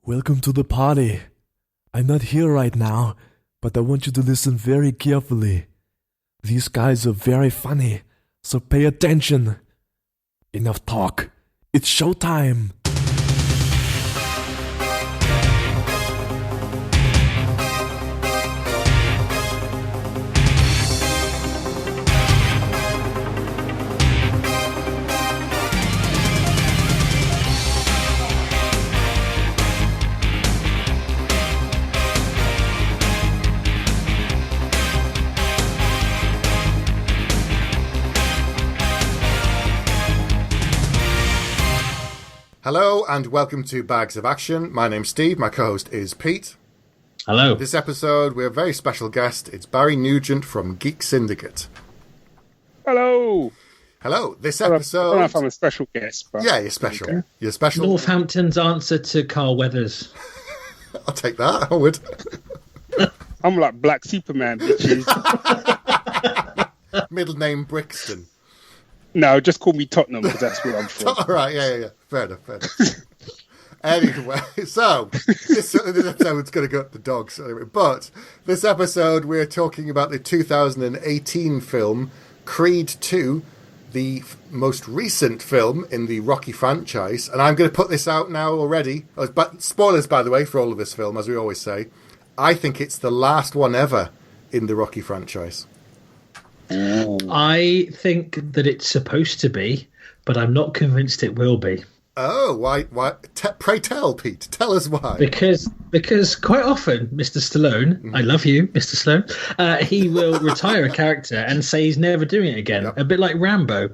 Welcome to the party. I'm not here right now, but I want you to listen very carefully. These guys are very funny, so pay attention. Enough talk. It's showtime. Hello and welcome to Bags of Action. My name's Steve, my co-host is Pete. Hello. This episode we have a very special guest. It's Barry Nugent from Geek Syndicate. Hello. Hello. This episode... I don't know if I'm a special guest, but... Yeah, you're special. Okay. You're special. Northampton's answer to Carl Weathers. I'll take that, I would. I'm like Black Superman, bitches. Middle name Brixton. No, just call me Tottenham, because that's where I'm from. All right, yeah. Fair enough. Anyway, so this episode's going to go up the dogs. Anyway, but this episode we're talking about the 2018 film Creed 2, the most recent film in the Rocky franchise. And I'm going to put this out now already. But spoilers, by the way, for all of this film, as we always say. I think it's the last one ever in the Rocky franchise. I think that it's supposed to be, but I'm not convinced it will be. Oh, why? Pray tell, Pete. Tell us why. Because quite often, Mr. Stallone, I love you, Mr. Stallone, he will retire a character and say he's never doing it again, a bit like Rambo,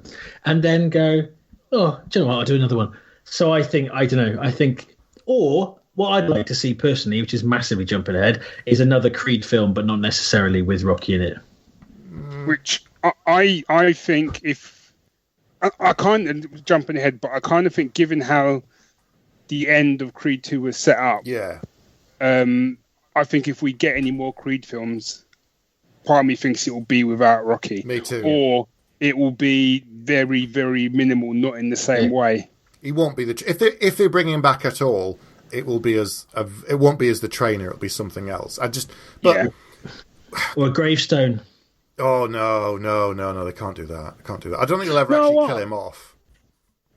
and then go, oh, do you know what, I'll do another one. So I think, or what I'd like to see personally, which is massively jumping ahead, is another Creed film, but not necessarily with Rocky in it. Which I think if... I kind of jumping ahead, but I kind of think given how the end of Creed 2 was set up, I think if we get any more Creed films, part of me thinks it will be without Rocky. Me too. Or it will be very, very minimal, not in the same way. He won't be if they bring him back at all. It will be it won't be as the trainer. It'll be something else. Or a gravestone. Oh no! They can't do that. I don't think they'll ever actually kill him off.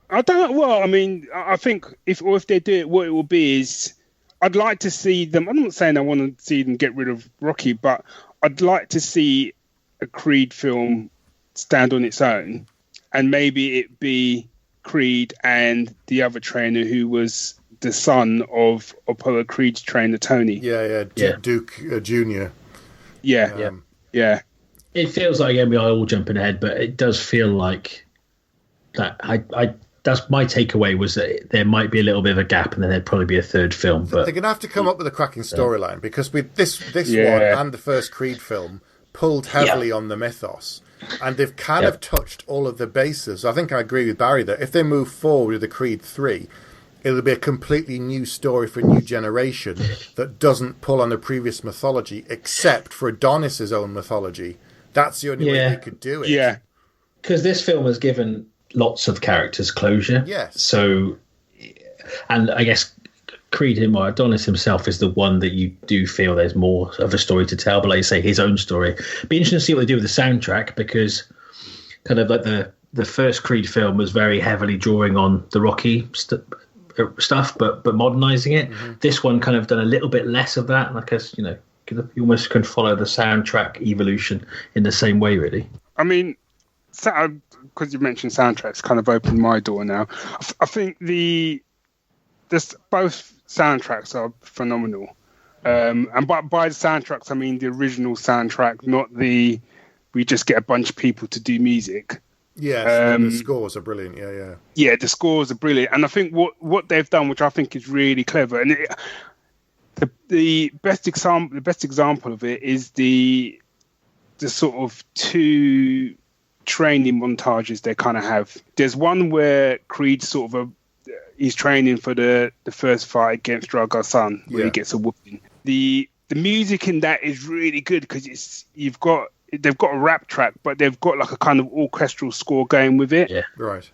I don't. Well, I mean, I think if they do it, what it will be is, I'd like to see them. I'm not saying I want to see them get rid of Rocky, but I'd like to see a Creed film stand on its own, and maybe it be Creed and the other trainer who was the son of Apollo Creed's trainer Tony. Yeah. Duke Jr. Yeah. It feels like, again, we are all jumping ahead, but it does feel like that. That's my takeaway, was that there might be a little bit of a gap, and then there'd probably be a third film. But they're going to have to come up with a cracking storyline, because with this one and the first Creed film pulled heavily on the mythos, and they've kind of touched all of the bases. I think I agree with Barry that if they move forward with the Creed 3, it'll be a completely new story for a new generation that doesn't pull on the previous mythology, except for Adonis's own mythology. That's the only way they could do it. Yeah. Because this film has given lots of characters closure. Yes. So, and I guess Creed or Adonis himself is the one that you do feel there's more of a story to tell, but like you say, his own story. Be interesting to see what they do with the soundtrack, because kind of like the first Creed film was very heavily drawing on the Rocky stuff, but modernising it. Mm-hmm. This one kind of done a little bit less of that, and I guess, you almost can follow the soundtrack evolution in the same way, really. I mean, because you mentioned soundtracks, kind of opened my door now. I think both soundtracks are phenomenal. And by the soundtracks, I mean the original soundtrack, not we just get a bunch of people to do music. Yeah, the scores are brilliant. Yeah. Yeah, the scores are brilliant. And I think what they've done, which I think is really clever, and the best example of it is the sort of two training montages they kind of have. There's one where Creed sort of he's training for the first fight against Drago Son, where he gets a whooping. The music in that is really good, because they've got a rap track, but they've got like a kind of orchestral score going with it. Yeah, right.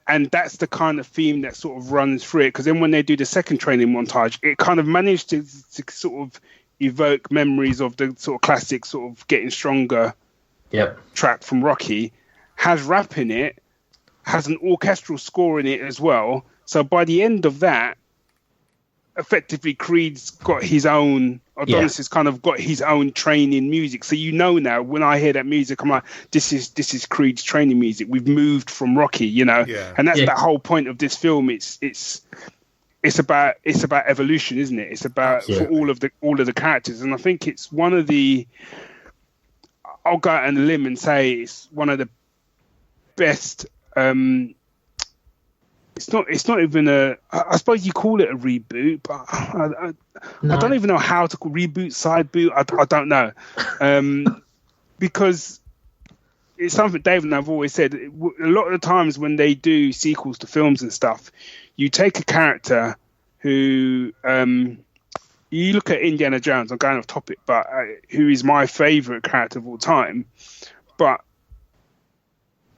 And that's the kind of theme that sort of runs through it. Because then when they do the second training montage, it kind of managed to sort of evoke memories of the sort of classic sort of Getting Stronger track from Rocky, has rap in it, has an orchestral score in it as well. So by the end of that, effectively Creed's got his own, Adonis has kind of got his own training music. So now when I hear that music, I'm like, this is Creed's training music. We've moved from Rocky, and that's the whole point of this film. It's about evolution, isn't it? It's about for all of the characters, and I think it's one of the. I'll go out on a limb and say it's one of the best. It's not even I suppose you call it a reboot, but I don't even know how to call reboot, side boot. I don't know, because it's something Dave and I've always said. A lot of the times when they do sequels to films and stuff, you take a character who you look at Indiana Jones. I'm going off topic, but who is my favorite character of all time, but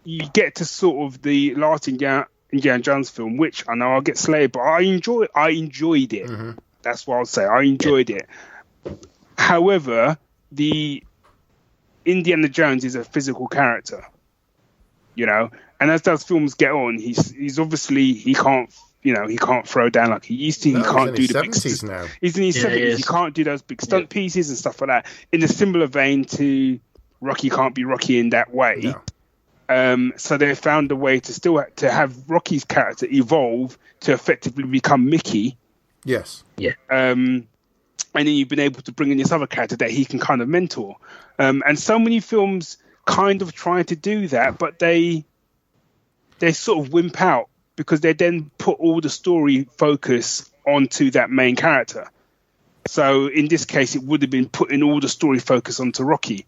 you get to sort of the last Indiana Jones film, which I know I'll get slayed, but I enjoyed it. Mm-hmm. That's what I'll say. I enjoyed it. However, the Indiana Jones is a physical character, and as those films get on, he's obviously he can't throw down like he used to. He can't do the big 70s now. He's in his 70s. He can't do those big stunt pieces and stuff like that. In a similar vein to Rocky, can't be Rocky in that way. No. So they found a way to have Rocky's character evolve to effectively become Mickey. Yes. Yeah. And then you've been able to bring in this other character that he can kind of mentor. And so many films kind of try to do that, but they sort of wimp out because they then put all the story focus onto that main character. So in this case, it would have been putting all the story focus onto Rocky.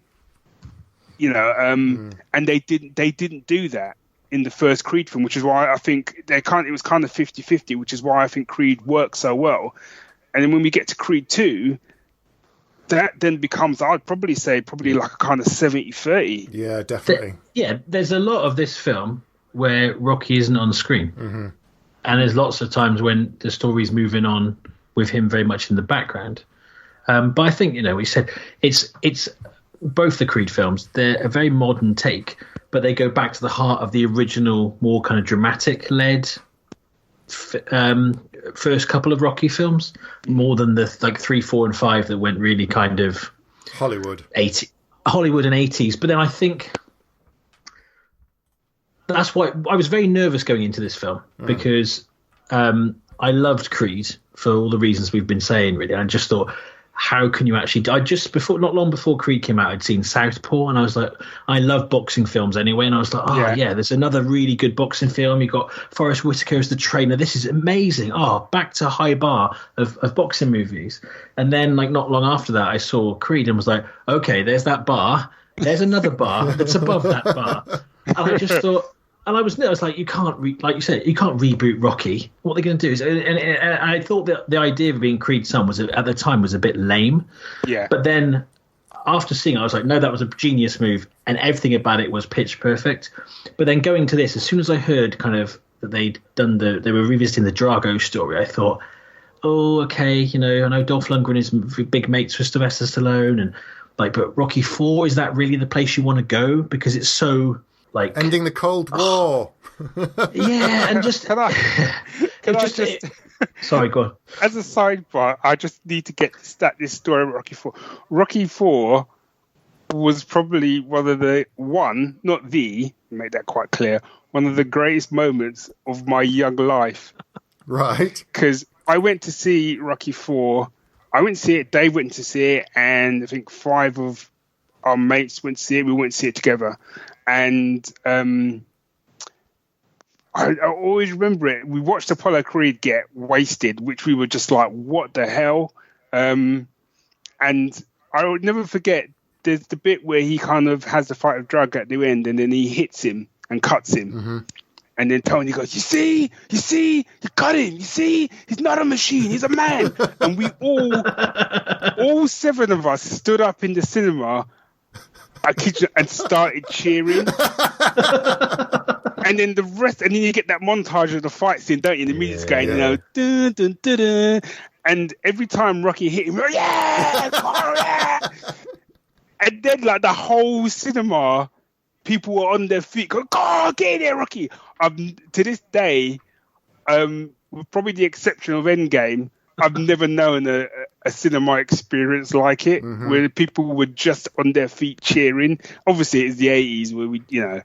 And they didn't do that in the first Creed film, which is why I think it was kind of 50-50, which is why I think Creed works so well. And then when we get to Creed 2, that then becomes, I'd probably say, like a kind of 70-30. Yeah, definitely. There's a lot of this film where Rocky isn't on screen. Mm-hmm. And there's lots of times when the story's moving on with him very much in the background. But I think, we said it's both the Creed films, they're a very modern take, but they go back to the heart of the original, more kind of dramatic-led first couple of Rocky films, more than the 3, 4, and 5 that went really kind of Hollywood and 80s. But then I think that's why I was very nervous going into this film, because I loved Creed for all the reasons we've been saying, really. I just thought, how can you actually? Not long before Creed came out, I'd seen Southpaw, and I was like, I love boxing films anyway, and I was like, there's another really good boxing film. You got Forrest Whitaker as the trainer. This is amazing. Back to high bar of boxing movies. And then, not long after that, I saw Creed and was like, okay, there's that bar. There's another bar that's above that bar, and I just thought. And I was like, you can't, like you said, you can't reboot Rocky. What they're going to do is, and I thought that the idea of being Creed's son at the time was a bit lame. Yeah. But then after seeing it, I was like, no, that was a genius move, and everything about it was pitch perfect. But then going to this, as soon as I heard kind of that they were revisiting the Drago story, I thought, oh, okay, I know Dolph Lundgren is big mates with Sylvester Stallone, and but Rocky 4, is that really the place you want to go? Because it's so. Ending the Cold War. And just sorry, go on. As a sidebar, I just need to get this story of Rocky 4. Rocky 4 was probably one of make that quite clear, one of the greatest moments of my young life. Right. Because I went to see Rocky 4. I went to see it, Dave went to see it, and I think 5 of our mates went to see it. We went to see it together. And I always remember it. We watched Apollo Creed get wasted, which we were just like, what the hell? And I would never forget, there's the bit where he kind of has the fight of drug at the end, and then he hits him and cuts him. Mm-hmm. And then Tony goes, you see, you cut him. You see, he's not a machine, he's a man. And we all 7 of us stood up in the cinema and started cheering. And then the rest, and then you get that montage of the fight scene, don't you? The music's going, you know, dun, dun, dun, dun. And every time Rocky hit him, yeah, oh, yeah. And then like the whole cinema, people were on their feet, going, "God, get in there, Rocky!" To this day, with probably the exception of Endgame, I've never known a cinema experience like it, where people were just on their feet cheering. Obviously, it's the 80s where we, you know.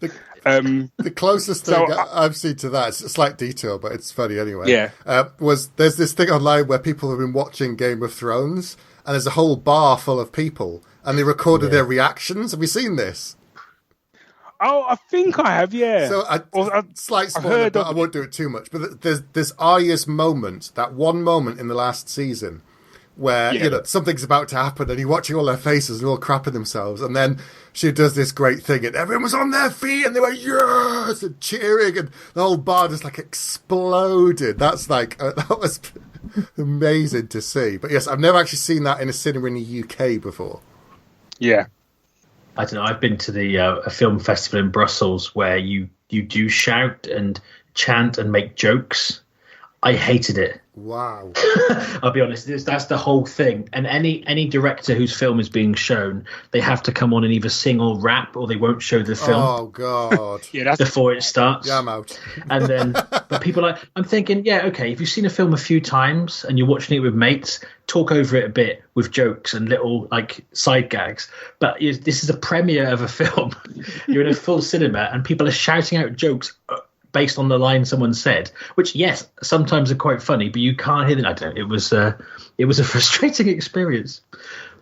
The closest thing I've seen to that, it's a slight detail, but it's funny anyway. Yeah. Was there's this thing online where people have been watching Game of Thrones, and there's a whole bar full of people, and they recorded their reactions. Have you seen this? Oh, I think I have, yeah. So, slight spoiler, but I won't do it too much. But there's Arya's moment, that one moment in the last season, where you know something's about to happen, and you're watching all their faces and all crapping themselves, and then she does this great thing, and everyone was on their feet, and they were yes and cheering, and the whole bar just like exploded. That's like that was amazing to see. But yes, I've never actually seen that in a cinema in the UK before. Yeah. I don't know. I've been to the a film festival in Brussels where you do shout and chant and make jokes. I hated it. Wow. I'll be honest. That's the whole thing. And any director whose film is being shown, they have to come on and either sing or rap, or they won't show the film. Oh God. Before it starts. Yeah, I'm out. And then, but people I'm thinking, yeah, okay. If you've seen a film a few times and you're watching it with mates, talk over it a bit with jokes and little like side gags. But this is a premiere of a film. You're in a full cinema and people are shouting out jokes based on the line someone said, which yes, sometimes are quite funny, but you can't hear them. I don't know. It was a frustrating experience,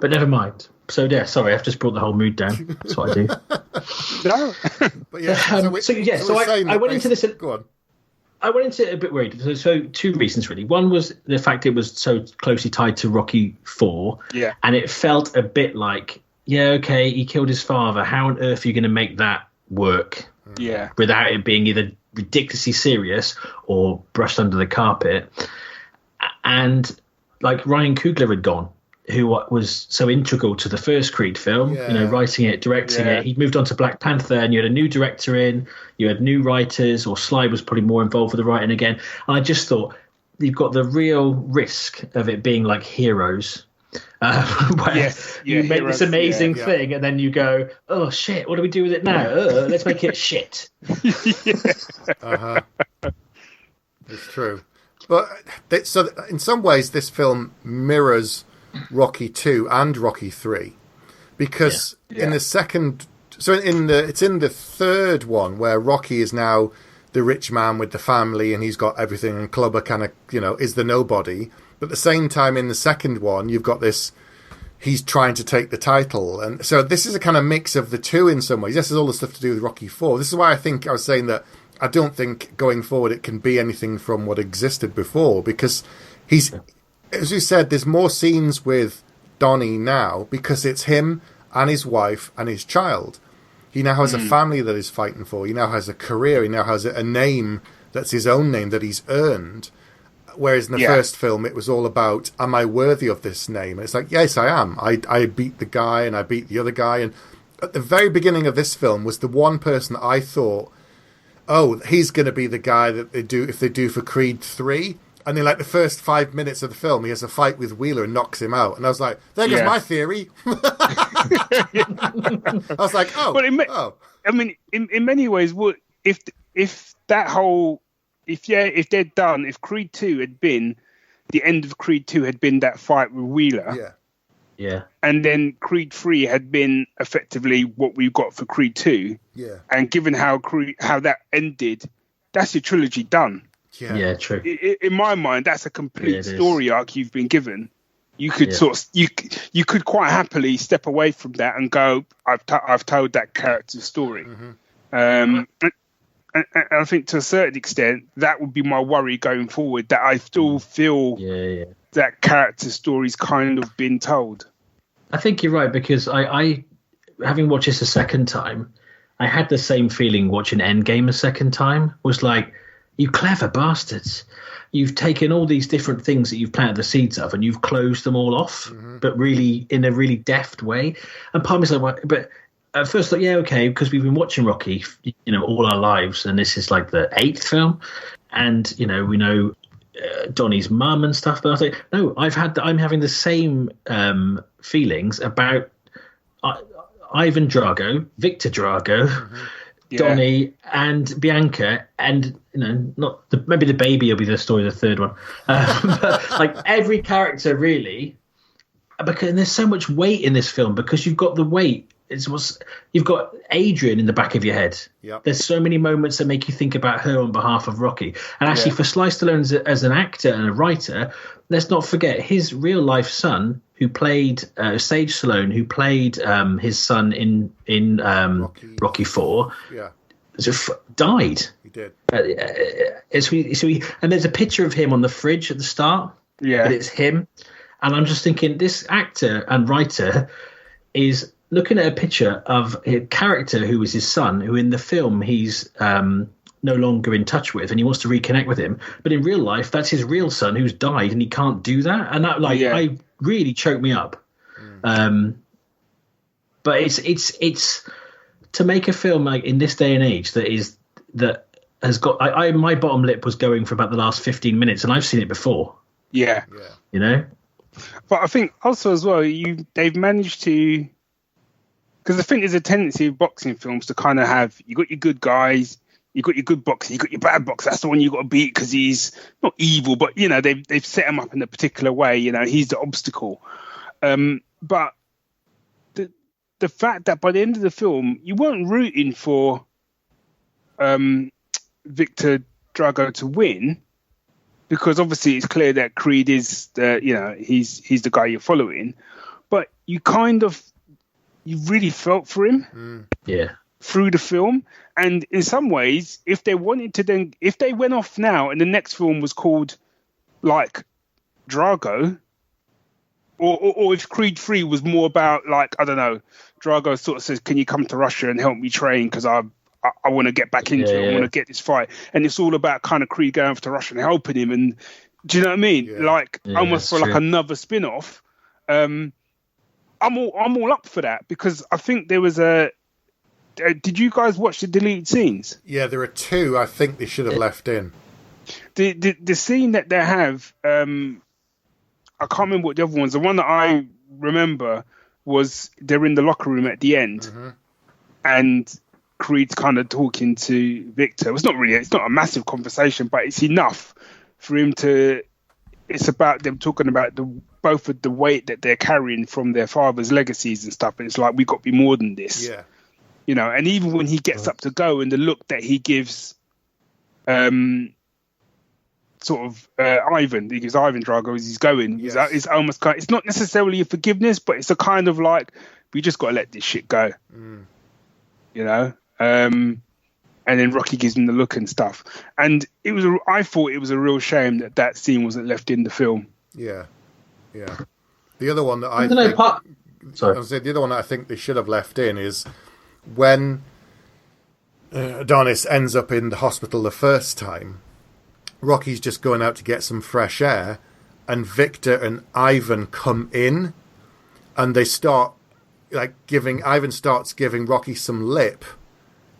but never mind. So yeah, sorry, I've just brought the whole mood down. That's what I do. No, but yeah. So I went into this. Go on. I went into it a bit worried. So two reasons really. One was the fact it was so closely tied to Rocky 4. Yeah, and it felt a bit like, yeah, okay, he killed his father. How on earth are you going to make that work? Yeah, without it being either ridiculously serious or brushed under the carpet. And like Ryan Coogler had gone, who was so integral to the first Creed film, writing it, directing it. He'd moved on to Black Panther, and you had a new director in, you had new writers, or Sly was probably more involved with the writing again. And I just thought, you've got the real risk of it being like Heroes, where you make this amazing thing, and then you go, oh shit, what do we do with it now? Let's make it shit. It's true. But so in some ways, this film mirrors Rocky 2 and Rocky 3, because in the second, it's in the third one where Rocky is now the rich man with the family and he's got everything, and Clubber kind of is the nobody. But at the same time, in the second one, you've got this, he's trying to take the title. And so this is a kind of mix of the two in some ways. This is all the stuff to do with Rocky 4. This is why I was saying that I don't think going forward it can be anything from what existed before, because he's, as you said, there's more scenes with Donnie now because it's him and his wife and his child. He now has a family that he's fighting for. He now has a career. He now has a name that's his own name that he's earned. Whereas in the first film, it was all about, am I worthy of this name? And it's like, yes, I am. I beat the guy and I beat the other guy. And at the very beginning of this film was the one person that I thought, oh, he's going to be the guy that they do if they do for Creed 3. And in like the first 5 minutes of the film, he has a fight with Wheeler and knocks him out. And I was like, there goes my theory. I was like, oh. Well, I mean, in many ways, if that whole... If they're done, if Creed 2 had been, the end of Creed 2 had been that fight with Wheeler. Yeah. And then Creed 3 had been effectively what we got for Creed 2. Yeah. And given how that ended, that's your trilogy done. Yeah, true. In my mind, that's a complete story arc you've been given. You could you could quite happily step away from that and go, I've told that character's story. And I think to a certain extent, that would be my worry going forward, that I still feel that character story's kind of been told. I think you're right, because I having watched this a second time, I had the same feeling watching Endgame a second time. Was like, you clever bastards. You've taken all these different things that you've planted the seeds of and you've closed them all off, but really in a really deft way. And part of me is like, but at first thought, yeah, okay, because we've been watching Rocky, all our lives, and this is like the 8th film, and we know Donnie's mum and stuff. But I was like, no, I'm having the same feelings about Ivan Drago, Victor Drago, Donnie, and Bianca, and maybe the baby will be the story of the third one. But like every character, really, because there's so much weight in this film because you've got the weight. You've got Adrian in the back of your head. Yep. There's so many moments that make you think about her on behalf of Rocky. And actually, for Sly Stallone as an actor and a writer, let's not forget his real life son, who played Sage Stallone, who played his son in Rocky 4. Yeah, died. He did. And there's a picture of him on the fridge at the start. Yeah, but it's him. And I'm just thinking, this actor and writer is looking at a picture of a character who was his son, who in the film he's no longer in touch with, and he wants to reconnect with him. But in real life, that's his real son who's died, and he can't do that. And that, I really choked me up. But it's to make a film like in this day and age that has got. My bottom lip was going for about the last 15 minutes, and I've seen it before. Yeah. But I think also as well, they've managed to. Because I think there's a tendency of boxing films to kind of have, you got your good guys, you got your good boxer, you got your bad boxer. That's the one you got to beat because he's not evil, but they've set him up in a particular way. He's the obstacle. But the fact that by the end of the film you weren't rooting for Victor Drago to win, because obviously it's clear that Creed is he's the guy you're following, but you really felt for him through the film. And in some ways, if they went off now and the next film was called like Drago, or if Creed 3 was more about like, I don't know, Drago sort of says, can you come to Russia and help me train because I want to get back into it, I want to get this fight, and it's all about kind of Creed going to Russia and helping him, and do you know what I mean? Almost for like another spin-off. I'm all up for that, because I think there was did you guys watch the deleted scenes? Yeah, there are 2 I think they should have left in. The scene that they have, I can't remember what the other ones. The one that I remember was they're in the locker room at the end, and Creed's kind of talking to Victor. It's not a massive conversation, but it's enough for him to. It's about them talking about both of the weight that they're carrying from their father's legacies and stuff. And it's like, we got to be more than this. Yeah. And even when he gets up to go, and the look that he gives Ivan, because Ivan Drago as he's going, it's almost kind of, it's not necessarily a forgiveness, but it's a kind of like, we just got to let this shit go. And then Rocky gives him the look and stuff. And I thought it was a real shame that scene wasn't left in the film. Yeah. The other one that the other one that I think they should have left in is when Adonis ends up in the hospital the first time. Rocky's just going out to get some fresh air, and Victor and Ivan come in, and they start Ivan starts giving Rocky some lip.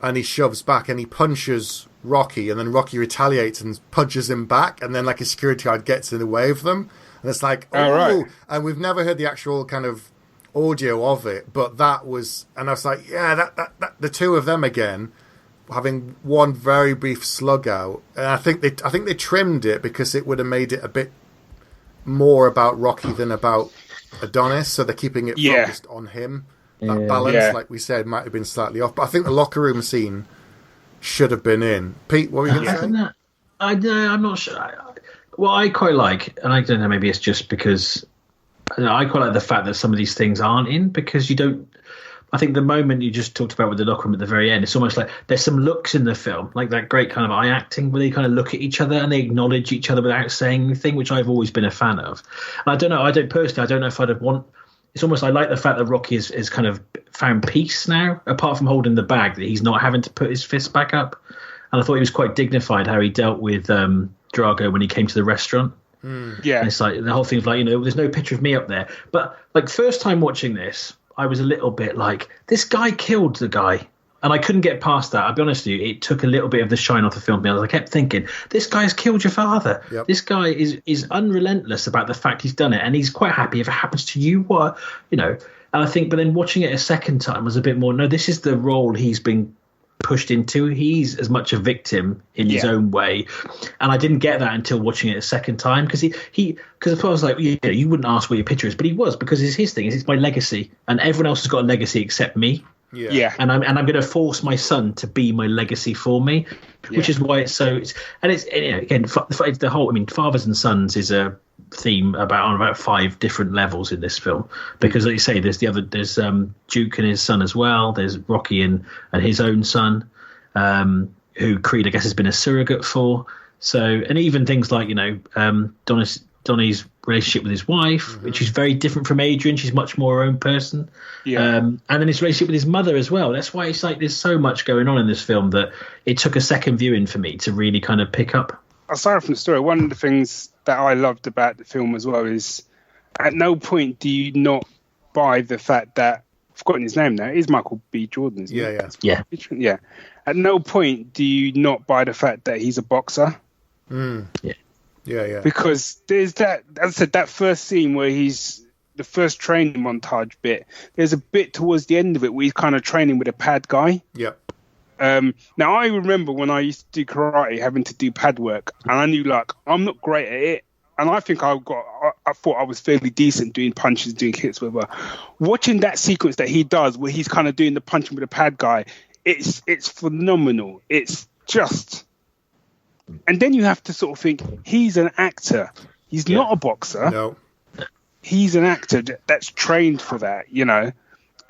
And he shoves back and he punches Rocky, and then Rocky retaliates and punches him back, and then like a security guard gets in the way of them, and it's like, right. And we've never heard the actual kind of audio of it, but that was, and I was like, that the 2 of them again having one very brief slug out, and I think they trimmed it because it would have made it a bit more about Rocky than about Adonis, so they're keeping it focused on him. That balance, like we said, might have been slightly off. But I think the locker room scene should have been in. Pete, what were you going to say? I'm not sure. Well, I quite like, and I don't know, maybe it's just because I quite like the fact that some of these things aren't in, because you don't. I think the moment you just talked about with the locker room at the very end, it's almost like there's some looks in the film, like that great kind of eye acting where they kind of look at each other and they acknowledge each other without saying anything, which I've always been a fan of. And I don't know if I'd want. It's almost, I like the fact that Rocky is kind of found peace now, apart from holding the bag, that he's not having to put his fist back up. And I thought he was quite dignified how he dealt with Drago when he came to the restaurant. Yeah. And it's like the whole thing's like, there's no picture of me up there. But like first time watching this, I was a little bit like, this guy killed the guy. And I couldn't get past that. I'll be honest with you, it took a little bit of the shine off the film. I kept thinking, this guy's killed your father. Yep. This guy is unrelentless about the fact he's done it, and he's quite happy if it happens to you. What, you know? And I think, but then watching it a second time was a bit more. No, this is the role he's been pushed into. He's as much a victim in his own way, and I didn't get that until watching it a second time, because because I was like, you wouldn't ask where your picture is, but he was, because it's his thing. It's my legacy, and everyone else has got a legacy except me. Yeah. And I'm going to force my son to be my legacy for me, which is why it's so. Again, the whole. I mean, fathers and sons is a theme on about 5 different levels in this film, because, like you say, there's Duke and his son as well. There's Rocky and his own son, who Creed, I guess, has been a surrogate for. So, and even things like, Donnie's relationship with his wife, which is very different from Adrian. She's much more her own person. And then his relationship with his mother as well. That's why it's like there's so much going on in this film that it took a second viewing for me to really kind of pick up. Aside from the story, one of the things that I loved about the film as well is at no point do you not buy the fact that, I've forgotten his name now, it is Michael B. Jordan, isn't it? Yeah. At no point do you not buy the fact that he's a boxer. Yeah. Because there's that, as I said, that first scene where he's the first training montage bit. There's a bit towards the end of it where he's kind of training with a pad guy. Yep. Now I remember when I used to do karate, having to do pad work, and I knew I'm not great at it, and I think I thought I was fairly decent doing punches, doing kicks, whatever. Watching that sequence that he does, where he's kind of doing the punching with a pad guy, it's phenomenal. It's just. And then you have to sort of think, he's an actor. He's not a boxer. No. He's an actor that's trained for that,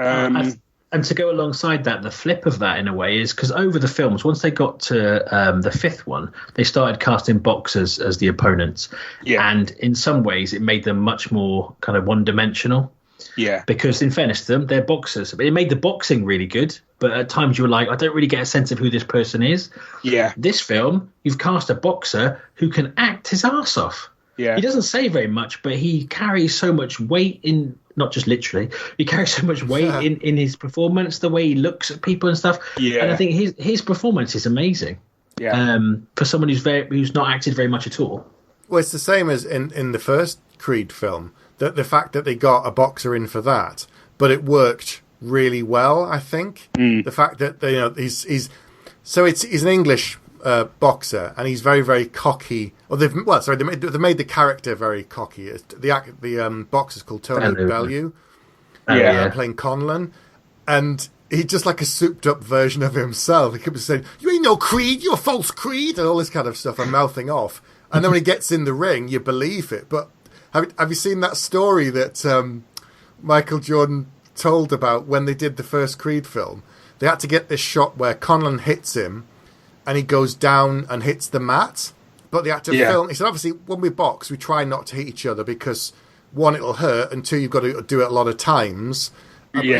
And to go alongside that, the flip of that in a way is because over the films, once they got to the 5th one, they started casting boxers as the opponents. Yeah. And in some ways, it made them much more kind of one-dimensional. Yeah. Because in fairness to them, they're boxers. It made the boxing really good. But at times you were like, I don't really get a sense of who this person is. Yeah. This film, you've cast a boxer who can act his arse off. Yeah. He doesn't say very much, but he carries so much weight in, not just literally, he carries so much weight in his performance, the way he looks at people and stuff. Yeah. And I think his performance is amazing. Yeah. For someone who's not acted very much at all. Well, it's the same as in the first Creed film. The fact that they got a boxer in for that, but it worked really well, I think. The fact that he's an English boxer, and he's very, very cocky. Or they made the character very cocky. The boxer's called Tony Bellew, playing Conlon, and he's just like a souped up version of himself. He kept saying, "You ain't no Creed, you're a false Creed," and all this kind of stuff, and mouthing off. And then when he gets in the ring, you believe it. But have you seen that story that Michael Jordan told about when they did the first Creed film? They had to get this shot where Conlon hits him and he goes down and hits the mat. But they had to film. He said, obviously, when we box, we try not to hit each other because, one, it'll hurt, and two, you've got to do it a lot of times. But you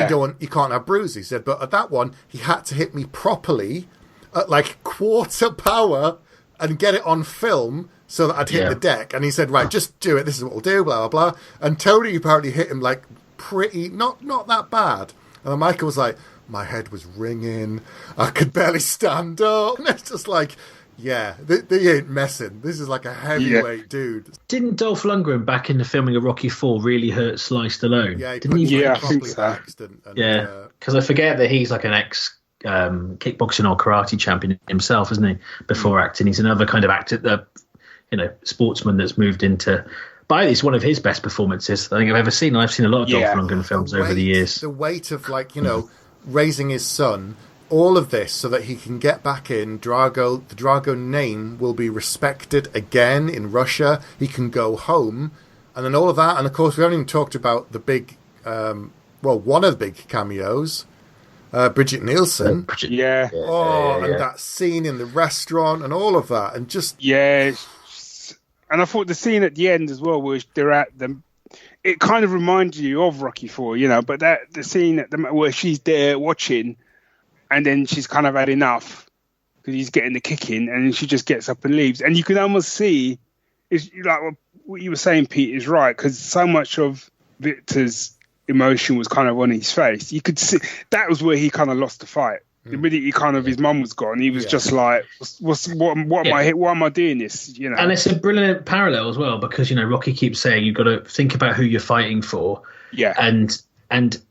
can't have bruises. He said, but at that one, he had to hit me properly at like quarter power and get it on film so that I'd hit the deck. And he said, right, just do it. This is what we'll do, blah, blah, blah. And Tony apparently hit him like pretty, not that bad. And then Michael was like, my head was ringing. I could barely stand up. And it's just like, they ain't messing. This is like a heavyweight dude. Didn't Dolph Lundgren back in the filming of Rocky IV really hurt Sly Stallone? Yeah, didn't he? I think so. And, because I forget that he's like an ex kickboxing or karate champion himself, isn't he? Before acting, he's another kind of actor, sportsman that's moved into. But it's one of his best performances I think I've ever seen. I've seen a lot of Dolph Lundgren films over the years. The weight of raising his son, all of this so that he can get back in. The Drago name will be respected again in Russia. He can go home, and then all of that. And of course, we haven't even talked about the big, one of the big cameos, Bridget Nielsen. And that scene in the restaurant and all of that, and just And I thought the scene at the end as well, where they're at them, it kind of reminds you of Rocky IV, but the scene where she's there watching, and then she's kind of had enough because he's getting the kick in, and then she just gets up and leaves, and you can almost see, it's like what you were saying, Pete, is right, because so much of Victor's emotion was kind of on his face. You could see that was where he kind of lost the fight. The minute he kind of his mum was gone, he was just like, what am I doing this? You know. And it's a brilliant parallel as well, because Rocky keeps saying you've got to think about who you're fighting for. Yeah. And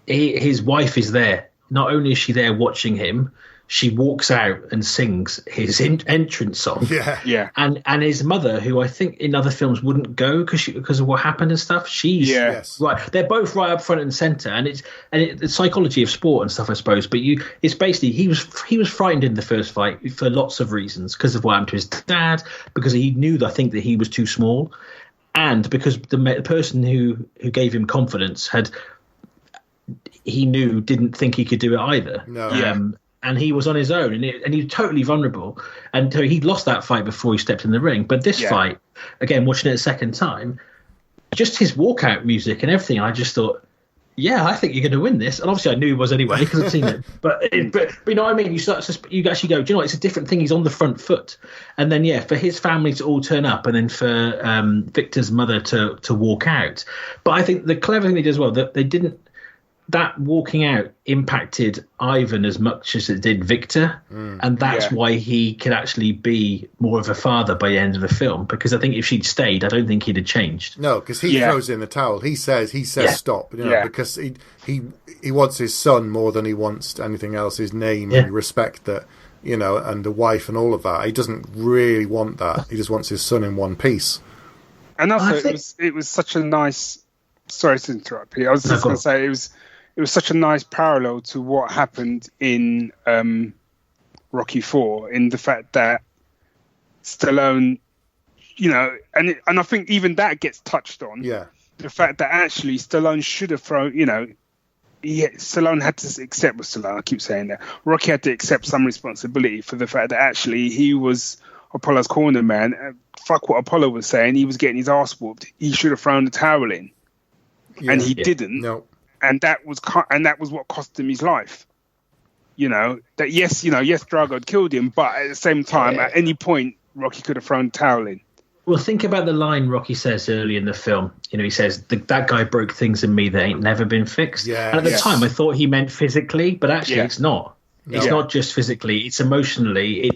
his wife is there. Not only is she there watching him, she walks out and sings his entrance song. Yeah. And his mother, who I think in other films wouldn't go because of what happened and stuff. She's right. They're both right up front and center, and it's the psychology of sport and stuff, I suppose. But it's basically he was frightened in the first fight for lots of reasons, because of what happened to his dad, because he knew that he was too small, and because the person who gave him confidence didn't think he could do it either. No. And he was on his own, and he was totally vulnerable. And so he lost that fight before he stepped in the ring. But this fight, again, watching it a second time, just his walkout music and everything, I just thought, I think you're going to win this. And obviously I knew he was anyway, because I'd seen it. But you know what I mean? You actually go, do you know what? It's a different thing. He's on the front foot. And then, for his family to all turn up, and then for Victor's mother to walk out. But I think the clever thing they did as well, that they didn't, that walking out impacted Ivan as much as it did Victor, and that's why he could actually be more of a father by the end of the film. Because I think if she'd stayed, I don't think he'd have changed. No, because he throws in the towel. He says stop, because he wants his son more than he wants anything else. His name and respect that, and the wife and all of that. He doesn't really want that. He just wants his son in one piece. And also, it was such a nice. Sorry to interrupt you. I was just going to say it was such a nice parallel to what happened in Rocky IV, in the fact that Stallone, and I think even that gets touched on. Yeah. The fact that actually Stallone should have thrown, Stallone had to accept with Stallone. I keep saying that Rocky had to accept some responsibility for the fact that actually he was Apollo's corner man. Fuck what Apollo was saying. He was getting his ass whooped. He should have thrown the towel in, and he didn't. No. And that was what cost him his life. That yes, Drago had killed him, but at the same time, at any point, Rocky could have thrown the towel in. Well, think about the line Rocky says early in the film. He says, that guy broke things in me that ain't never been fixed. Yeah, and at the time, I thought he meant physically, but actually it's not. No. It's not just physically, it's emotionally.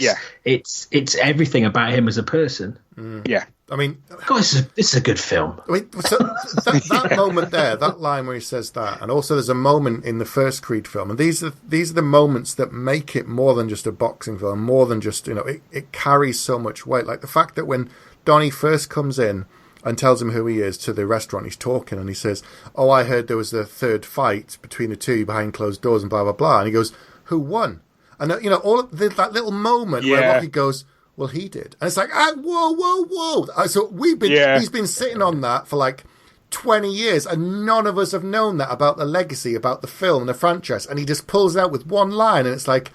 It's everything about him as a person. Yeah. I mean, guys, this is a good film. I mean, so that moment there, that line where he says that, and also there's a moment in the first Creed film, and these are the moments that make it more than just a boxing film, more than just it carries so much weight. Like the fact that when Donnie first comes in and tells him who he is to the restaurant, he's talking and he says, "Oh, I heard there was a third fight between the two behind closed doors and blah blah blah," and he goes, "Who won?" And all of that little moment where Rocky goes, "Well, he did," and it's like, whoa. So he's been sitting on that for like 20 years, and none of us have known that about the legacy, about the film and the franchise. And he just pulls it out with one line, and it's like,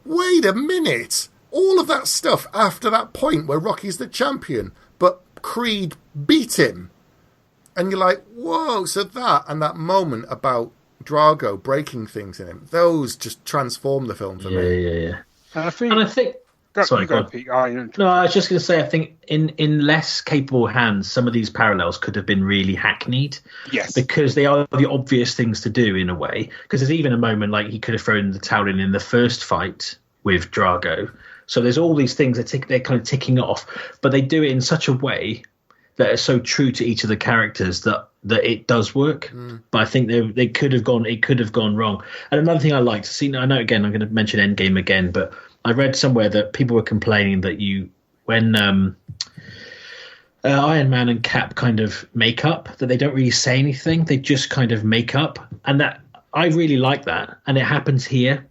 wait a minute, all of that stuff after that point where Rocky's the champion, but Creed beat him, and you're like, whoa. So that moment about Drago breaking things in him, those just transform the film for me. Yeah. And I think. Sorry, go on. Pete. No, I was just going to say, I think in less capable hands, some of these parallels could have been really hackneyed. Yes. Because they are the obvious things to do in a way. Because there's even a moment like he could have thrown the towel in the first fight with Drago. So there's all these things they're kind of ticking off, but they do it in such a way that is so true to each of the characters that it does work. But I think it could have gone wrong. And another thing I liked, I know again I'm going to mention Endgame again, but I read somewhere that people were complaining that when Iron Man and Cap kind of make up, that they don't really say anything, they just kind of make up, and that I really like that, and it happens here.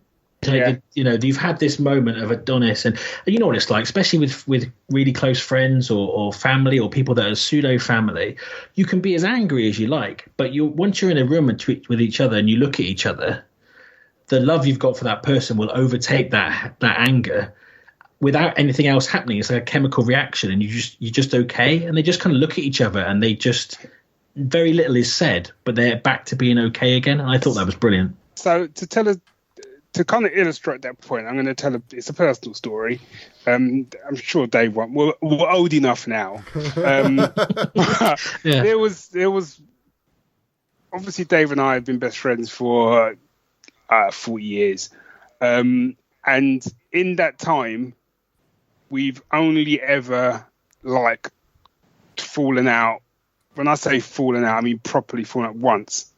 You've had this moment of Adonis, and you know what it's like, especially with really close friends or family or people that are pseudo family. You can be as angry as you like, but once you're in a room with each other and you look at each other, the love you've got for that person will overtake that anger without anything else happening. It's like a chemical reaction, and you're just okay. And they just kind of look at each other, and they just, very little is said, but they're back to being okay again. And I thought that was brilliant. So to kind of illustrate that point, I'm going to it's a personal story. I'm sure Dave won't. We're old enough now. There was obviously Dave and I have been best friends for 40 years. And in that time, we've only ever fallen out. When I say fallen out, I mean properly fallen out once.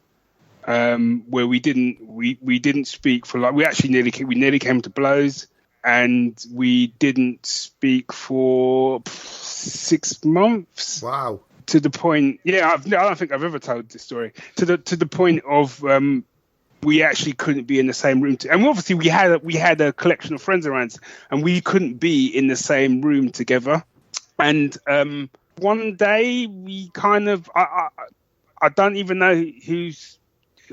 Where we didn't speak for we nearly came to blows, and we didn't speak for 6 months. Wow. To the point, I don't think I've ever told this story. To the point of we actually couldn't be in the same room. And obviously we had a collection of friends around, and we couldn't be in the same room together. And one day we kind of, I don't even know whose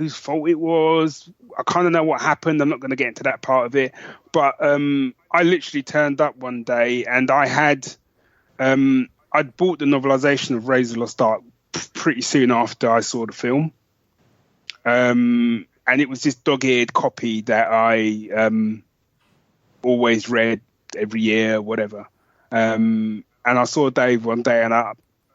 fault it was. I kind of know what happened. I'm not going to get into that part of it. But I literally turned up one day, and I'd bought the novelization of Razor Lost Ark pretty soon after I saw the film. And it was this dog-eared copy that I always read every year, whatever. And I saw Dave one day, and I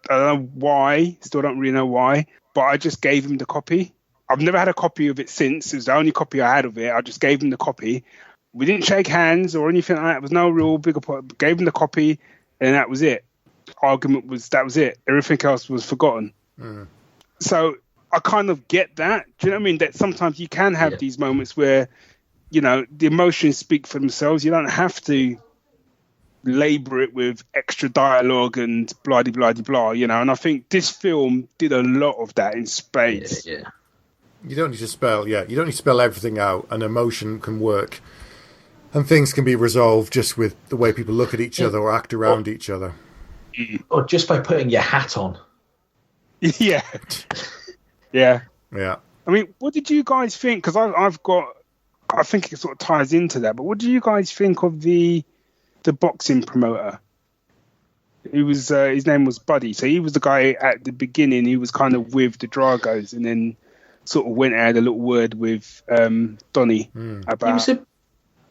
don't know why, still don't really know why, but I just gave him the copy. I've never had a copy of it since. It was the only copy I had of it. I just gave him the copy. We didn't shake hands or anything like that. It was no real big apart. Gave him the copy, and that was it. That was it. Everything else was forgotten. Mm. So I kind of get that. Do you know what I mean? That sometimes you can have these moments where, the emotions speak for themselves. You don't have to labor it with extra dialogue and blah, blah, blah, And I think this film did a lot of that in spades. Yeah. You don't need to spell, You don't need to spell everything out. An emotion can work. And things can be resolved just with the way people look at each other or act around each other. Or just by putting your hat on. Yeah. Yeah. Yeah. I mean, what did you guys think? Because I think it sort of ties into that, but what do you guys think of the boxing promoter? He was, his name was Buddy. So he was the guy at the beginning. He was kind of with the Dragos, and then sort of went and had a little word with Donnie about...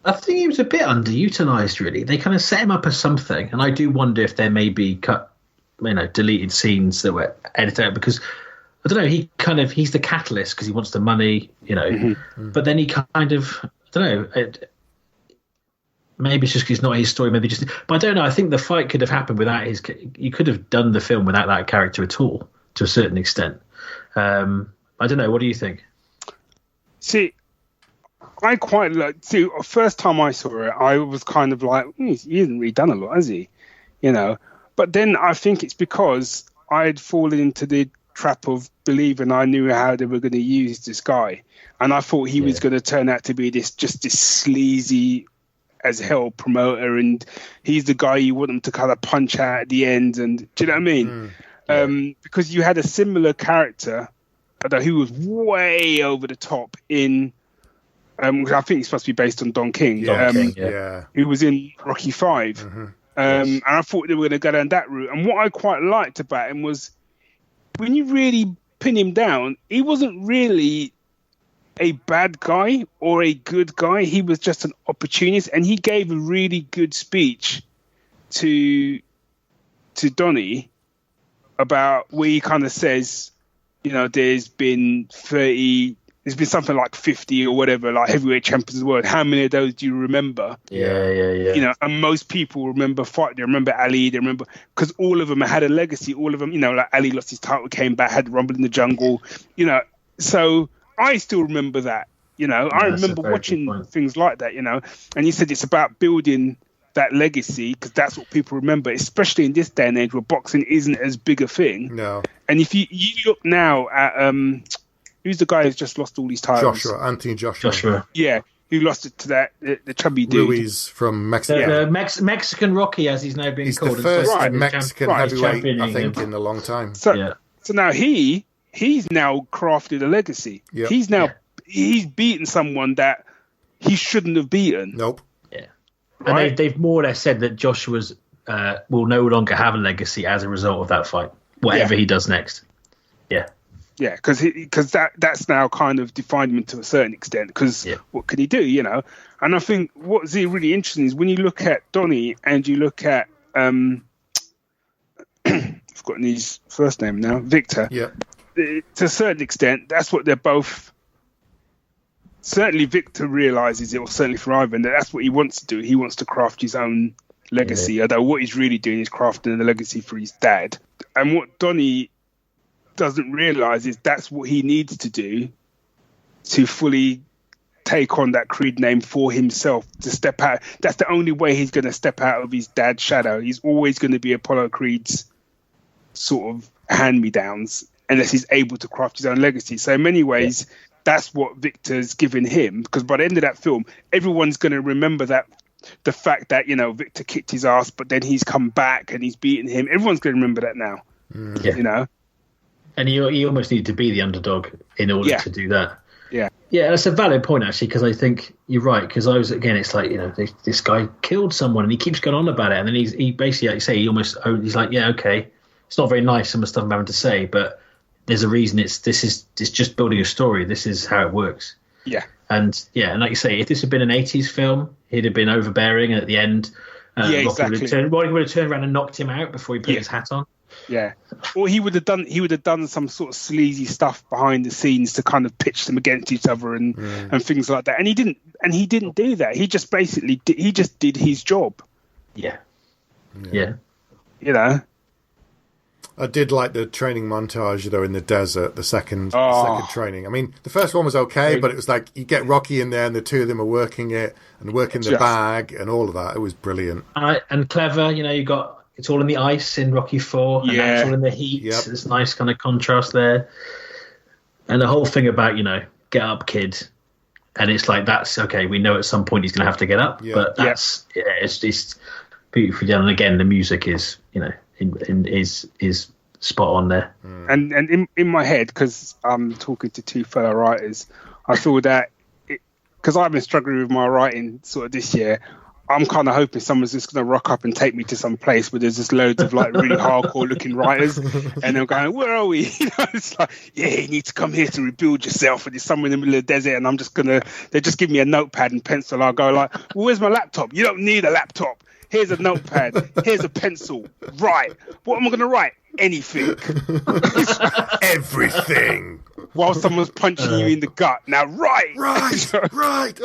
I think he was a bit underutilized, really. They kind of set him up as something, and I do wonder if there may be deleted scenes that were edited out, because I don't know. He's the catalyst because he wants the money, Mm-hmm. But then he kind of, I don't know. Maybe it's just because it's not his story. Maybe just, but I don't know. I think the fight could have happened without his. You could have done the film without that character at all, to a certain extent. I don't know. What do you think? See, I quite like. See, first time I saw it, I was kind of like, he hasn't really done a lot, has he? But then I think it's because I had fallen into the trap of believing I knew how they were going to use this guy, and I thought he was going to turn out to be this sleazy as hell promoter, and he's the guy you want them to kind of punch out at the end. And do you know what I mean? Because you had a similar character who was way over the top in. I think he's supposed to be based on Don King. Who was in Rocky V. Mm-hmm. And I thought they were going to go down that route. And what I quite liked about him was, when you really pin him down, he wasn't really a bad guy or a good guy. He was just an opportunist, and he gave a really good speech to Donnie about where he kind of says, there's been something like 50 or whatever, like heavyweight champions of the world. How many of those do you remember? Yeah. And most people remember fight. They remember Ali. They remember, because all of them had a legacy. All of them, like Ali lost his title, came back, had Rumble in the Jungle. So I still remember that. I remember watching things like that. And he said it's about building that legacy, because that's what people remember, especially in this day and age where boxing isn't as big a thing. No. And if you look now at who's the guy who's just lost all these titles? Anthony Joshua. Yeah, who lost it to that the chubby dude. Ruiz from Mexico. The Mexican Rocky, as he's now being called. He's the first Mexican heavyweight, I think, in a long time. So now he's now crafted a legacy. Yep. He's beaten someone that he shouldn't have beaten. Nope. Yeah. Right? And they've more or less said that Joshua's will no longer have a legacy as a result of that fight, whatever he does next. Yeah. Yeah, because that's now kind of defined him to a certain extent. Because what can he do, And I think what's really interesting is when you look at Donnie and you look at I've forgotten his first name now, Victor. Yeah. to a certain extent, that's what they're both. Certainly, Victor realizes it, or certainly for Ivan, that that's what he wants to do. He wants to craft his own legacy, although what he's really doing is crafting the legacy for his dad. And what Donnie doesn't realize is that's what he needs to do to fully take on that Creed name for himself, to step out. That's the only way he's going to step out of his dad's shadow. He's always going to be Apollo Creed's sort of hand-me-downs unless he's able to craft his own legacy. So in many ways, that's what Victor's given him, because by the end of that film, everyone's going to remember that the fact that, Victor kicked his ass, but then he's come back and he's beaten him. Everyone's going to remember that now, And he almost needed to be the underdog in order to do that. Yeah, that's a valid point, actually, because I think you're right. Because it's like, this guy killed someone and he keeps going on about it. And then he basically, like you say, he's like, yeah, okay. It's not very nice, some of the stuff I'm having to say, but there's a reason it's just building a story. This is how it works. Yeah. And like you say, if this had been an 80s film, he'd have been overbearing, and at the end, exactly. Rocky would have turned around and knocked him out before he put his hat on. Yeah. Or he would have done some sort of sleazy stuff behind the scenes to kind of pitch them against each other and things like that. And he didn't do that. He just basically did his job. Yeah. I did like the training montage, in the desert, the second training. I mean, the first one was okay, but it was like you get Rocky in there and the two of them are working it and working the bag and all of that. It was brilliant. And clever, you got, it's all in the ice in Rocky 4, and now it's all in the heat. Yep. There's nice kind of contrast there. And the whole thing about, get up, kid. And it's like, that's okay. We know at some point he's going to have to get up, but it's just beautifully done. And again, the music is, is spot on there. And in my head, because I'm talking to two fellow writers, I feel that because I've been struggling with my writing sort of this year, I'm kind of hoping someone's just going to rock up and take me to some place where there's just loads of like really hardcore looking writers, and they're going, where are we? It's like, you need to come here to rebuild yourself, and it's somewhere in the middle of the desert, and they just give me a notepad and pencil. I'll go like, well, where's my laptop? You don't need a laptop. Here's a notepad. Here's a pencil. Write. What am I going to write? Anything. Everything. While someone's punching you in the gut. Now, right. Right.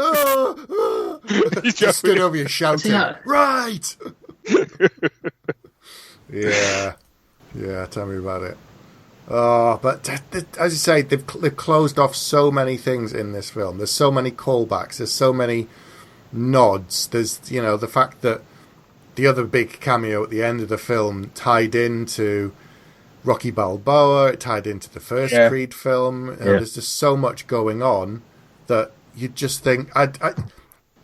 You just stood over you shouting, right. Yeah, tell me about it. But as you say, they've closed off so many things in this film. There's so many callbacks. There's so many nods. There's, the fact that the other big cameo at the end of the film tied into Rocky Balboa, it tied into the first Creed film. There's just so much going on that you just think...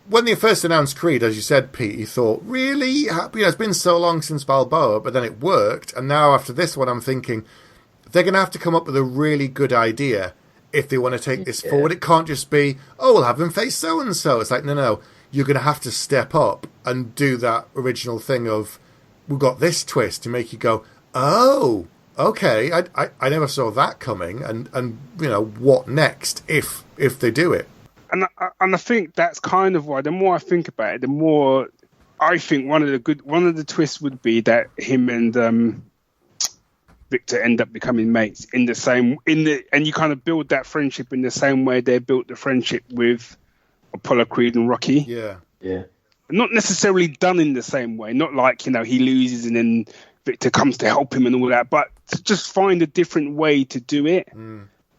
when they first announced Creed, as you said, Pete, you thought, really? It's been so long since Balboa, but then it worked. And now after this one, I'm thinking, they're going to have to come up with a really good idea if they want to take this forward. It can't just be, we'll have them face so-and-so. It's like, no. You're going to have to step up and do that original thing of, we've got this twist to make you go, oh, okay, I never saw that coming, and what next if they do it? And I think that's kind of why, the more I think about it, the more I think one of the twists would be that him and Victor end up becoming mates and you kind of build that friendship in the same way they built the friendship with Apollo Creed and Rocky. Yeah. Not necessarily done in the same way. Not like, he loses and then Victor comes to help him and all that, but to just find a different way to do it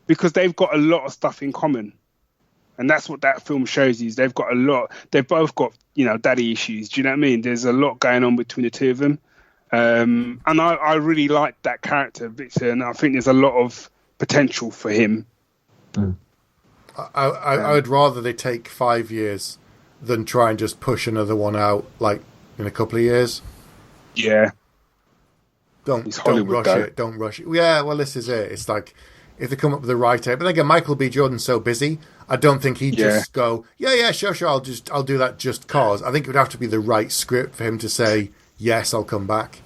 because they've got a lot of stuff in common. And that's what that film shows you. They've both got, daddy issues. Do you know what I mean? There's a lot going on between the two of them. And I really like that character, Victor, and I think there's a lot of potential for him. I would rather they take 5 years than try and just push another one out like in a couple of years. Yeah. Don't rush it. Don't rush it. Yeah, well, this is it. It's like if they come up with the right tape. But then again, Michael B. Jordan's so busy. I don't think he'd just go, sure. I'll do that just cause. I think it would have to be the right script for him to say, yes, I'll come back.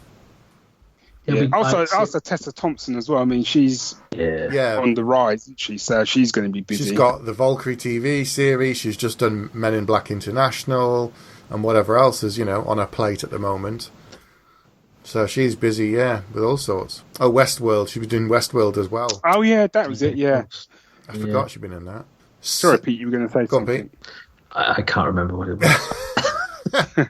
Yeah. Also Tessa Thompson as well. I mean, she's on the rise, isn't she? So she's going to be busy. She's got the Valkyrie TV series. She's just done Men in Black International and whatever else is, on her plate at the moment. So she's busy, with all sorts. Oh, Westworld. She was doing Westworld as well. Oh yeah, that was it. Yeah. I forgot she'd been in that. Sorry, Pete, you were going to say something. Pete. I can't remember what it was.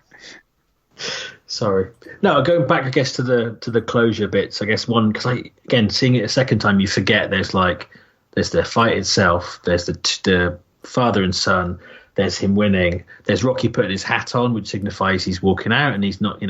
Sorry. No, going back, I guess, to the closure bits. I guess one, because again, seeing it a second time, you forget there's the fight itself. There's the father and son. There's him winning. There's Rocky putting his hat on, which signifies he's walking out and he's not, you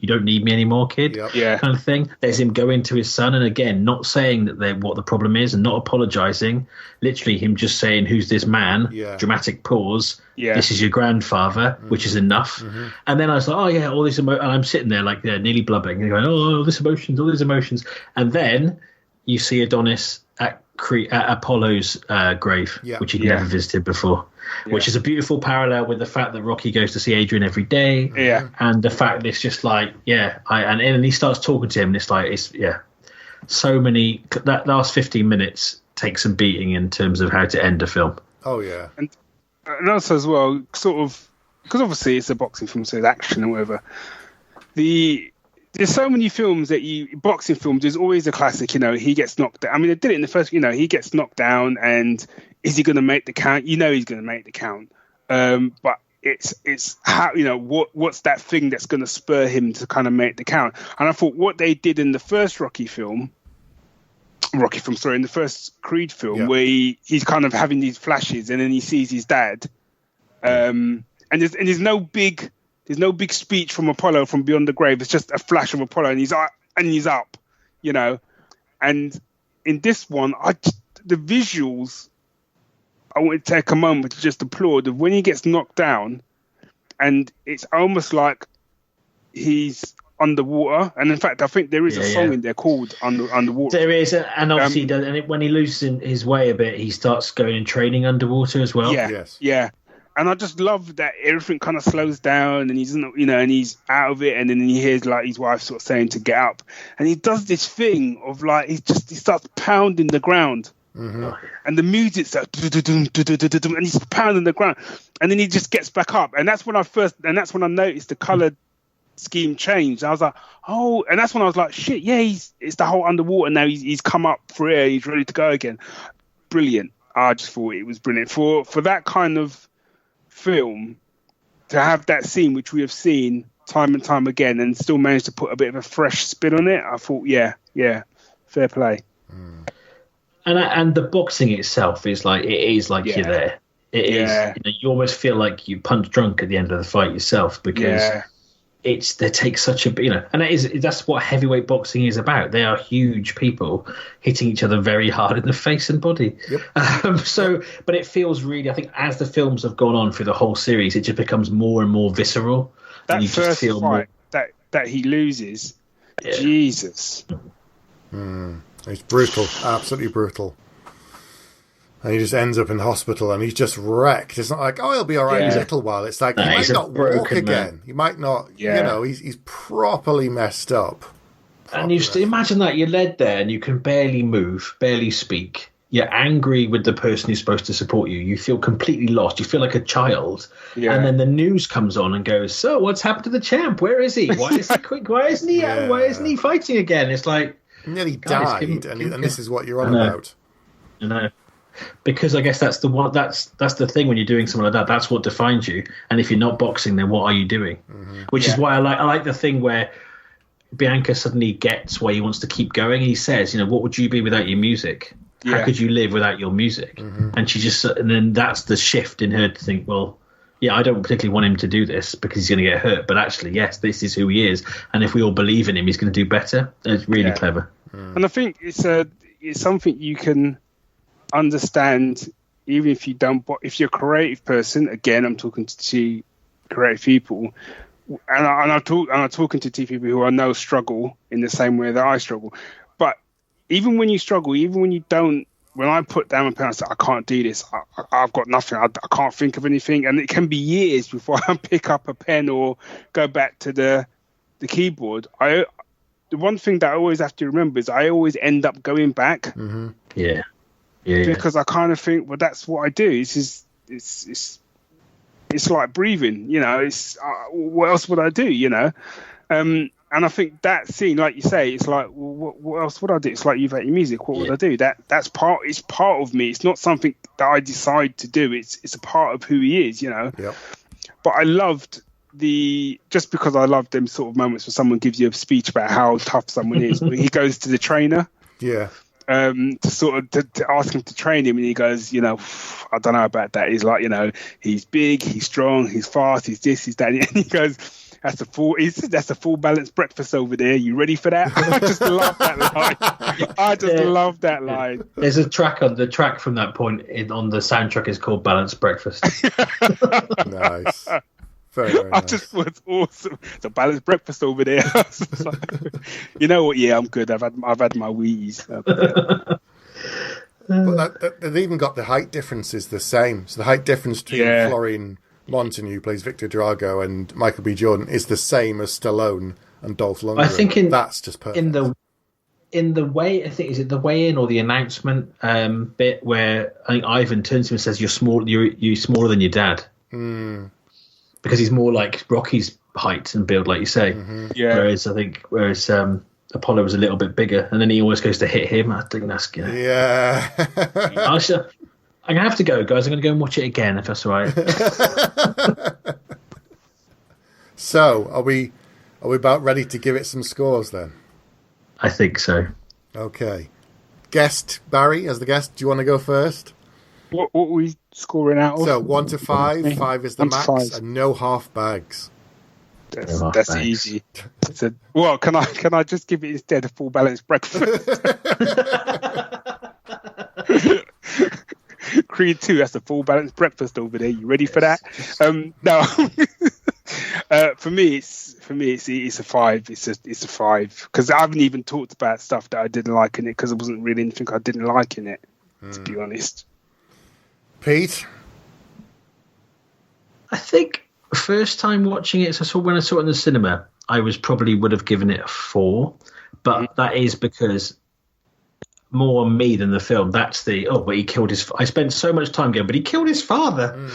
don't need me anymore, kid. Yep. Yeah. Kind of thing. There's him going to his son and again, not saying what the problem is and not apologizing. Literally him just saying, who's this man? Yeah. Dramatic pause. Yeah. This is your grandfather, which is enough. And then I was like, oh yeah, all these and I'm sitting there like nearly blubbering and going, oh, all these emotions. And then you see Adonis at Apollo's grave, which he'd never visited before. Which is a beautiful parallel with the fact that Rocky goes to see Adrian every day. Yeah. And the fact that it's just like, and he starts talking to him and it's like, so many, that last 15 minutes takes some beating in terms of how to end a film. Oh, yeah. And also as well, sort of, because obviously it's a boxing film, so it's action or whatever. There's so many films boxing films, there's always a classic, he gets knocked down. I mean, they did it in the first, he gets knocked down and is he going to make the count? He's going to make the count. But it's how, what's that thing that's going to spur him to kind of make the count? And I thought what they did in the first in the first Creed film, where he's kind of having these flashes and then he sees his dad. And there's no big speech from Apollo from beyond the grave. It's just a flash of Apollo and he's up, And in this one, the visuals, I want to take a moment to just applaud of when he gets knocked down and it's almost like he's underwater. And in fact, I think there is a song in there called Underwater. There is, and obviously when he loses his way a bit, he starts going and training underwater as well. Yeah, yes. Yeah. And I just love that everything kind of slows down and he's, and he's out of it. And then he hears like his wife sort of saying to get up. And he does this thing of like, he starts pounding the ground. Mm-hmm. And the music's like, and he's pounding the ground. And then he just gets back up. And that's when I noticed the color scheme changed. I was like, oh, and that's when I was like, shit, yeah, it's the whole underwater now. He's come up for air. He's ready to go again. Brilliant. I just thought it was brilliant for that kind of film to have that scene, which we have seen time and time again, and still manage to put a bit of a fresh spin on it. I thought, fair play. And the boxing itself is like you're there. It is. You almost feel like you punch drunk at the end of the fight yourself because they take such a and that's what heavyweight boxing is about. They are huge people hitting each other very hard in the face and body. Yep. But it feels really, I think, as the films have gone on through the whole series, it just becomes more and more visceral. That and you first just feel fight that he loses, Jesus. It's brutal, absolutely brutal. And he just ends up in hospital and he's just wrecked. It's not like, oh, he'll be all right in a little while. It's like, he might not walk again. Man. He might not, he's properly messed up. And you imagine that you're led there and you can barely move, barely speak. You're angry with the person who's supposed to support you. You feel completely lost. You feel like a child. Yeah. And then the news comes on and goes, so what's happened to the champ? Where is he? Why is he quick? Why isn't he fighting again? It's like, he nearly died, and this is what you're on about. I know. Because I guess that's the one. That's the thing when you're doing something like that. That's what defines you. And if you're not boxing, then what are you doing? Mm-hmm. Which is why I like the thing where Bianca suddenly gets why he wants to keep going. He says, what would you be without your music? Yeah. How could you live without your music? Mm-hmm. And then that's the shift in her to think, well, I don't particularly want him to do this because he's going to get hurt. But actually, yes, this is who he is. And if we all believe in him, he's going to do better. It's really clever. Mm. And I think it's something you can understand even if you don't. If you're a creative person, again, I'm talking to creative people, and I'm talking to people who I know struggle in the same way that I struggle. But even when you struggle, even when you don't. When I put down my pen, I say, I can't do this. I've got nothing. I can't think of anything. And it can be years before I pick up a pen or go back to the keyboard. The one thing that I always have to remember is I always end up going back. Mm-hmm. Yeah. Because I kind of think, well, that's what I do. It's like breathing, It's what else would I do, And And I think that scene, like you say, it's like, well, what else would I do? It's like you've got your music. What would I do? That's part. It's part of me. It's not something that I decide to do. It's a part of who he is, Yep. But I loved just because I loved them sort of moments where someone gives you a speech about how tough someone is. When he goes to the trainer, yeah, to sort of to ask him to train him, and he goes, I don't know about that. He's like, he's big, he's strong, he's fast, he's this, he's that, and he goes. That's a full balanced breakfast over there. You ready for that? I just love that line. I just love that line. There's a track on the track from that point on the soundtrack is called Balanced Breakfast. Nice. Very, very I just thought it's awesome. It's a balanced breakfast over there. You know what? Yeah, I'm good. I've had my Wheaties. But they've even got the height differences the same. So the height difference between Florian Montagne, who plays Victor Drago, and Michael B. Jordan is the same as Stallone and Dolph Lundgren. I think that's just perfect. In the way, I think, is it the weigh-in or the announcement bit where I think Ivan turns to him and says, "You're small. You're smaller than your dad," because he's more like Rocky's height and build, like you say. Mm-hmm. Yeah. Whereas Apollo was a little bit bigger, and then he always goes to hit him. I think that's good. Yeah. I'm going to have to go, guys. I'm going to go and watch it again, if that's all right. So, are we about ready to give it some scores then? I think so. Okay. Guest, Barry, as the guest, do you want to go first? What are we scoring out of? So, 1 to 5. 5 is the max, and no half bags. That's easy. Well, can I just give it instead a full balanced breakfast? Creed 2, that's a full balanced breakfast over there. You ready for that? No. For me, it's a 5. It's a 5 because I haven't even talked about stuff that I didn't like in it because there wasn't really anything I didn't like in it. To be honest. Pete, I think first time watching it, so when I saw it in the cinema, I would have given it a 4, but that is because more on me than the film. That's but he killed I spent so much time going, but he killed his father.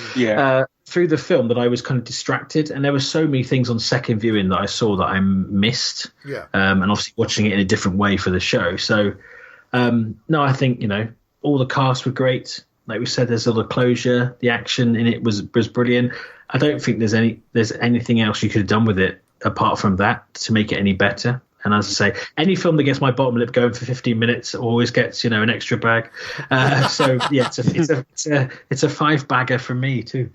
Through the film that I was kind of distracted, and there were so many things on second viewing that I saw that I missed. And obviously watching it in a different way for the show. So no, I think all the cast were great. Like we said, there's all the closure, the action in it was brilliant. I don't think there's anything else you could have done with it apart from that to make it any better. And as I say, any film that gets my bottom lip going for 15 minutes always gets an extra bag. So yeah, it's a 5 bagger from me too.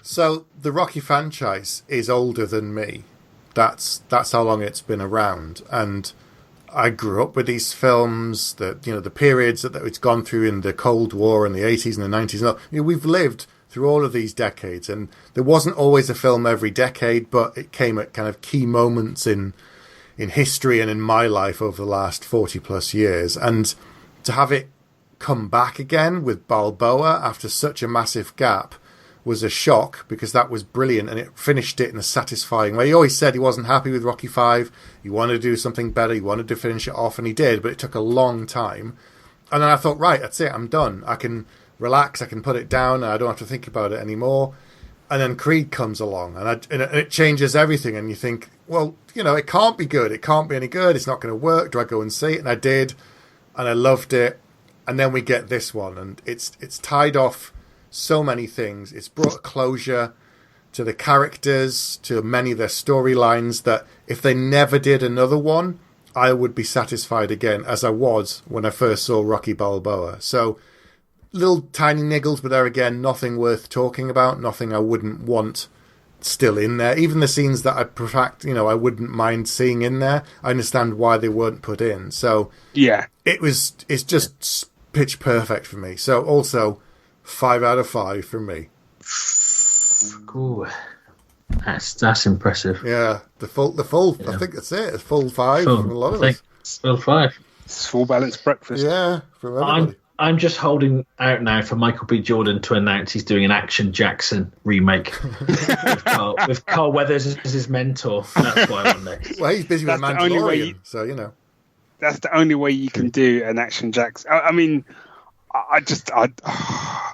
So the Rocky franchise is older than me. That's how long it's been around, and I grew up with these films. The periods that it's gone through in the Cold War and the 80s and the 90s. We've lived through all of these decades, and there wasn't always a film every decade, but it came at kind of key moments in history and in my life over the last 40 plus years. And to have it come back again with Balboa after such a massive gap was a shock, because that was brilliant and it finished it in a satisfying way. He always said he wasn't happy with Rocky V. He wanted to do something better. He wanted to finish it off, and he did, but it took a long time. And then I thought, right, that's it. I'm done. I can relax. I can put it down. And I don't have to think about it anymore. And then Creed comes along, and it changes everything. And you think, well, it can't be good. It can't be any good. It's not going to work. Do I go and see it? And I did, and I loved it. And then we get this one, and it's tied off so many things. It's brought closure to the characters, to many of their storylines, that if they never did another one, I would be satisfied again, as I was when I first saw Rocky Balboa. So little tiny niggles, but there again, nothing worth talking about, nothing I wouldn't want still in there. Even the scenes that I wouldn't mind seeing in there, I understand why they weren't put in. So yeah, it's just pitch perfect for me. So also 5 out of 5 for me. Ooh, that's impressive. Yeah, the full. Yeah. I think that's it. It's full 5 from a lot of us. Full 5. It's full balanced breakfast. Yeah, from everybody. I'm just holding out now for Michael B. Jordan to announce he's doing an Action Jackson remake with Carl Weathers as his mentor. That's why I'm next. Well, he's busy with Mandalorian, so That's the only way you can do an Action Jackson. I mean, I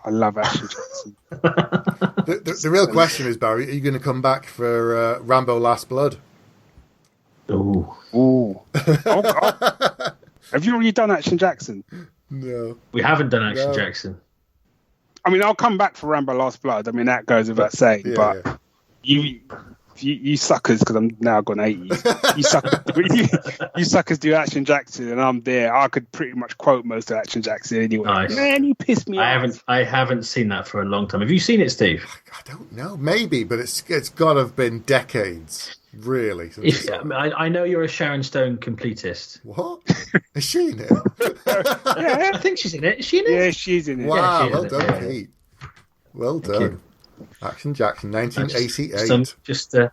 love Action Jackson. The real question is, Barry, are you going to come back for Rambo Last Blood? Ooh. Ooh. Have you already done Action Jackson? No. We haven't done Action No. Jackson. I mean, I'll come back for Rambo Last Blood. I mean, that goes without saying. Yeah, but yeah. you suckers, because I'm now gone 80s. You suckers do Action Jackson, and I'm there. I could pretty much quote most of Action Jackson anyway. Nice. Man, you pissed me off. I haven't seen that for a long time. Have you seen it, Steve? I don't know. Maybe, but it's got to have been decades, really. Since I know you're a Sharon Stone completist. What? Is she in it? Yeah, I think she's in it. Is she in it? Yeah, she's in it. Wow, she's well in it, done, yeah. Pete. Well Thank done. Action Jackson, 1988.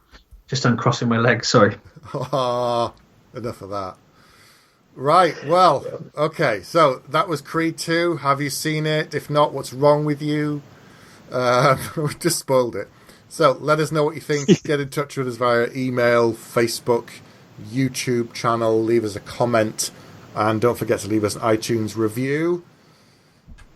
Just uncrossing my legs. Sorry. Ah, enough of that. Right, well, okay, so that was Creed 2. Have you seen it? If not, what's wrong with you? We just spoiled it. So let us know what you think. Get in touch with us via email, Facebook, YouTube channel. Leave us a comment. And don't forget to leave us an iTunes review.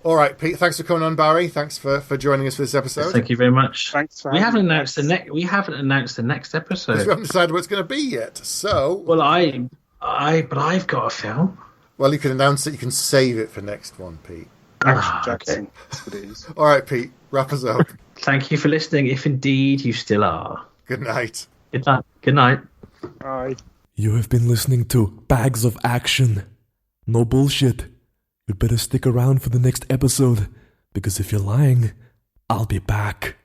All right, Pete, thanks for coming on, Barry. Thanks for joining us for this episode. Thank you very much. Thanks for we haven't having me. announced we haven't announced the next episode. We haven't decided what it's going to be yet. So, Well, but I've got a film. well, you can announce it. You can save it for next one, Pete. Action Jackson. Okay. That's what it is. All right, Pete, wrap us up. Thank you for listening, if indeed you still are. Good night. Good night. Good night. Bye. You have been listening to Bags of Action. No bullshit. You'd better stick around for the next episode, because if you're lying, I'll be back.